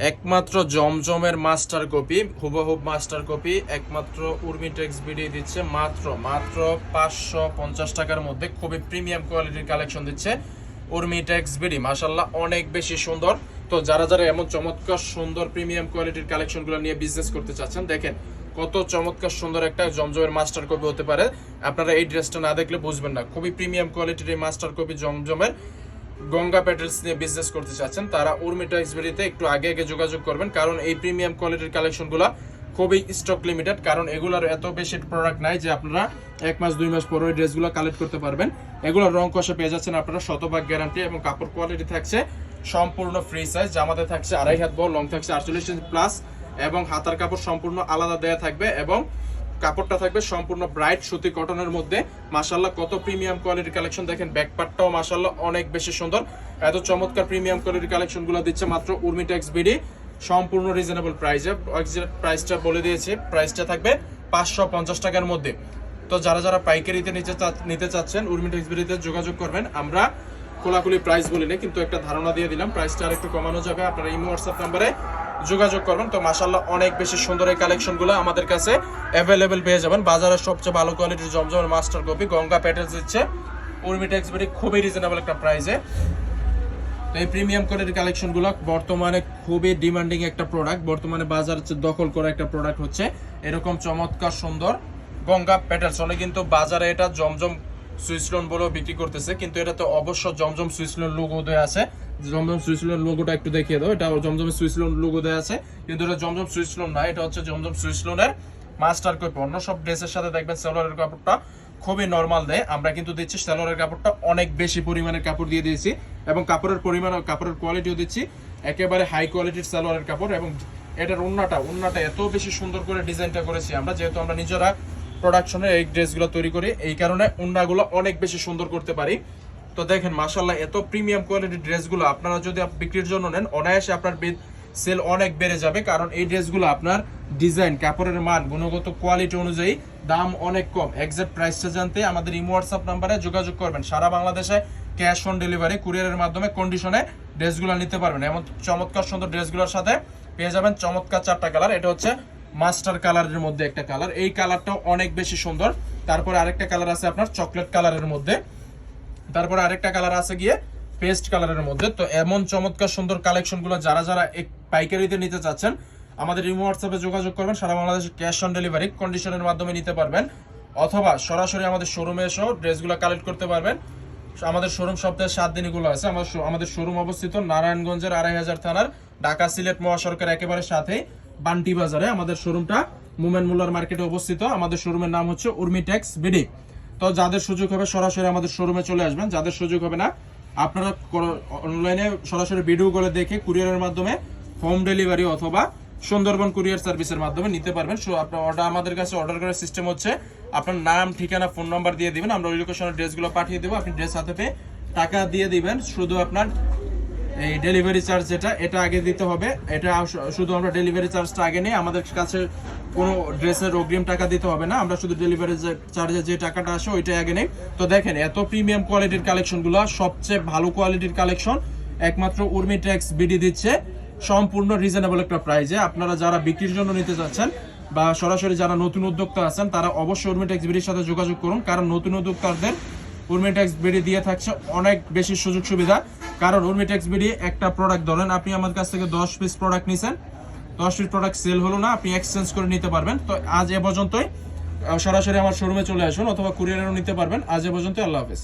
একমাত্র জমজমের master copy, হুবহুব master copy একমাত্র উর্মিটেক্স বিডি দিচ্ছে মাত্র মাত্র 550 টাকার মধ্যে। খুবই প্রিমিয়াম কোয়ালিটির কালেকশন দিচ্ছে উর্মিটেক্স বিডি। মাশাআল্লাহ অনেক বেশি সুন্দর। তো যারা যারা এমন চমৎকার সুন্দর প্রিমিয়াম কোয়ালিটির কালেকশনগুলো নিয়ে বিজনেস করতে চাচ্ছেন, দেখেন কত চমৎকার সুন্দর একটা জমজমের মাস্টার কপি হতে পারে। আপনারা এই ড্রেসটা না দেখলে বুঝবেন না। খুবই প্রিমিয়াম কোয়ালিটির এই মাস্টার কপি জমজমের গঙ্গা প্যাটেলস নিয়ে বিজনেস করতে চাচ্ছেন, তারা উর্মিটেক্স বিডিতে একটু আগে আগে যোগাযোগ করবেন, কারণ এই প্রিমিয়াম কোয়ালিটির কালেকশনগুলো খুবই স্টক লিমিটেড। কারণ এগুলোর এত বেশি প্রোডাক্ট নাই যে আপনারা 1 মাস 2 মাস পরে ড্রেসগুলো কালেক্ট করতে পারবেন। এগুলোর রং কষে পেয়ে যাচ্ছেন আপনারা শতভাগ গ্যারান্টি, এবং কাপড় কোয়ালিটি থাকছে সম্পূর্ণ ফ্রি সাইজ। জামাতে থাকছে 2.5 হাত বড়, লং থাকছে 48 ইঞ্চি প্লাস, এবং হাতার কাপড় সম্পূর্ণ আলাদা দেয়া থাকবে, এবং কাপড়টা থাকবে সম্পূর্ণ ব্রাইট সুতি কটনের মধ্যে। মাশাআল্লাহ কত প্রিমিয়াম কোয়ালিটির কালেকশন। দেখেন ব্যাকপার্টটাও মাশাআল্লাহ অনেক বেশি সুন্দর। এত চমৎকার প্রিমিয়াম কোয়ালিটির কালেকশনগুলো দিচ্ছে মাত্র উর্মিটেক্স বিডি সম্পূর্ণ রিজনেবল প্রাইসে। প্রাইসটা বলে দিয়েছি, প্রাইসটা থাকবে 550 টাকার মধ্যে। তো যারা যারা পাইকারিতে নিতে চাচ্ছেন উর্মিটেক্স বিডিতে যোগাযোগ করবেন। আমরা খোলাখুলি প্রাইস বলি না, কিন্তু একটা ধারণা দিয়ে দিলাম, প্রাইসটা আর একটু কমানো যাবে। আপনারা ইমো হোয়াটসঅ্যাপ নাম্বারে যোগাযোগ করবেন। তো মাশাআল্লাহ অনেক বেশি সুন্দর এই কালেকশনগুলো আমাদের কাছে অ্যাভেলেবেল পেয়ে যাবেন। বাজারের সবচেয়ে ভালো কোয়ালিটির জমজমের মাস্টার কপি গঙ্গা প্যাটেলস দিচ্ছে উর্মিটেক্স বিডি খুবই রিজনেবল একটা প্রাইসে। তো এই প্রিমিয়াম কোয়ালিটির কালেকশনগুলো বর্তমানে খুবই ডিমান্ডিং একটা প্রোডাক্ট, বর্তমানে বাজার দখল করা একটা প্রোডাক্ট হচ্ছে এরকম চমৎকার সুন্দর গঙ্গা প্যাটেলস। অনেক কিন্তু বাজারে এটা জমজম সুইসলোন বলেও বিক্রি করতেছে, কিন্তু এটা তো অবশ্য জমজম সুইসলোন লোগো দেয়া আছে। জমজম সুইসলোন লোগোটা একটু দেখিয়ে দাও, এটা জমজম সুইসলোন লোগো দেয়া আছে, কিন্তু এটা জমজম সুইসলোন না, এটা হচ্ছে জমজম সুইসলোনের মাস্টার কপি। অন্য সব ড্রেসের সাথে দেখবেন সালোয়ারের কাপড়টা খুবই নরমাল দেয়, আমরা কিন্তু দিচ্ছি সালোয়ারের কাপড়টা অনেক বেশি পরিমাণের কাপড় দিয়ে দিয়েছি, এবং কাপড়ের পরিমাণ কাপড়ের কোয়ালিটিও দিচ্ছি একেবারে হাই কোয়ালিটির সালোয়ারের কাপড়। এবং এটার ওন্নাটা এত বেশি সুন্দর করে ডিজাইনটা করেছি আমরা, যেহেতু আমরা নিজেরা প্রোডাকশনে এই ড্রেসগুলো তৈরি করি, এই কারণে ওন্নাগুলো অনেক বেশি সুন্দর করতে পারি। তো দেখেন মাশাআল্লাহ এত প্রিমিয়াম কোয়ালিটির ড্রেসগুলো আপনারা যদি বিক্রির জন্য নেন, অনায়াসে আপনার সেল অনেক বেড়ে যাবে। কারণ এই ড্রেসগুলো আপনার ডিজাইন, কাপড়ের মান, গুণগত কোয়ালিটি অনুযায়ী দাম অনেক কম। এক্সাক্ট প্রাইসটা জানতে আমাদের ইমো হোয়াটসঅ্যাপ নাম্বারে যোগাযোগ করবেন। সারা বাংলাদেশে ক্যাশ অন ডেলিভারি কুরিয়ারের মাধ্যমে কন্ডিশনে ড্রেসগুলো নিতে পারবেন। এমন চমৎকার সুন্দর ড্রেসগুলোর সাথে পেয়ে যাবেন চমৎকার 4টা কালার। এটা হচ্ছে মাস্টার কালারের মধ্যে একটা কালার, এই কালারটাও অনেক বেশি সুন্দর। তারপরে আরেকটা কালার আছে আপনার চকলেট কালারের মধ্যে, তারপরে আরেকটা কালার আছে গিয়ে পেস্ট কালারের মধ্যে। তো এমন চমৎকার সুন্দর কালেকশনগুলো যারা যারা পাইকারিতে নিতে চাচ্ছেন আমাদের ইমো হোয়াটসঅ্যাপে যোগাযোগ করবেন। সারা বাংলাদেশে ক্যাশ অন ডেলিভারি কন্ডিশনের মাধ্যমে নিতে পারবেন, অথবা সরাসরি আমাদের শোরুমে এসেও ড্রেসগুলো কালেক্ট করতে পারবেন। আমাদের শোরুম সপ্তাহে 7 দিনগুলো আছে। আমাদের শোরুম অবস্থিত নারায়ণগঞ্জের 2500 থানার ঢাকা সিলেট মহাসড়কের একেবারে সাথে বান্টি বাজারে আমাদের শোরুমটা মুমেন মুল্লার মার্কেটে অবস্থিত। আমাদের শোরুমের নাম হচ্ছে উর্মিটেক্স বিডি। তো যাদের সুযোগ হবে সরাসরি আমাদের শোরুমে চলে আসবেন, যাদের সুযোগ হবে না আপনারা অনলাইনে সরাসরি ভিডিও করে দেখে কুরিয়ারের মাধ্যমে হোম ডেলিভারি অথবা সুন্দরবন কুরিয়ার সার্ভিসের মাধ্যমে নিতে পারবেন। সো আপনার আমাদের কাছে অর্ডার করার সিস্টেম হচ্ছে আপনার নাম, ঠিকানা, ফোন নাম্বার দিয়ে দিবেন, আমরা ওই লোকেশনে ড্রেসগুলো পাঠিয়ে দেবো। আপনি ড্রেস হাতে পেয়ে টাকা দিয়ে দিবেন। শুধু আপনার এই ডেলিভারি চার্জ এটা আগে দিতে হবে। এটা শুধু আমরা ডেলিভারি চার্জটা আগে নেই, আমাদের কাছে কোনো ড্রেসের অগ্রিম টাকা দিতে হবে না, আমরা শুধু ডেলিভারি চার্জে যে টাকাটা আসে ওইটাই আগে নেই। তো দেখেন এত প্রিমিয়াম কোয়ালিটির কালেকশনগুলো, সবচেয়ে ভালো কোয়ালিটির কালেকশন একমাত্র উর্মিটেক্স বিডি দিচ্ছে সম্পূর্ণ রিজনেবল একটা প্রাইসে। আপনারা যারা বিক্রির জন্য নিতে চাচ্ছেন বা সরাসরি যারা নতুন উদ্যোক্তা আছেন তারা অবশ্যই উর্মিটেক্স বিডির সাথে যোগাযোগ করুন, কারণ নতুন উদ্যোক্তাদের উর্মিটেক্স বিডি দিয়ে থাকছে অনেক বেশি সুযোগ সুবিধা। কারণ উর্মিটেক্স বিডি একটা প্রোডাক্ট ধরেন আপনি আমার কাছ থেকে 10 পিস প্রোডাক্ট নিছেন, 10 পিস প্রোডাক্ট সেল হলো না, আপনি এক্সচেঞ্জ করে নিতে পারবেন। তো আজ এ পর্যন্তই, সরাসরি আমার শোরুমে চলে আসুন অথবা কুরিয়ারেও নিতে পারবেন। আজ এ পর্যন্ত, আল্লাহ হাফেজ।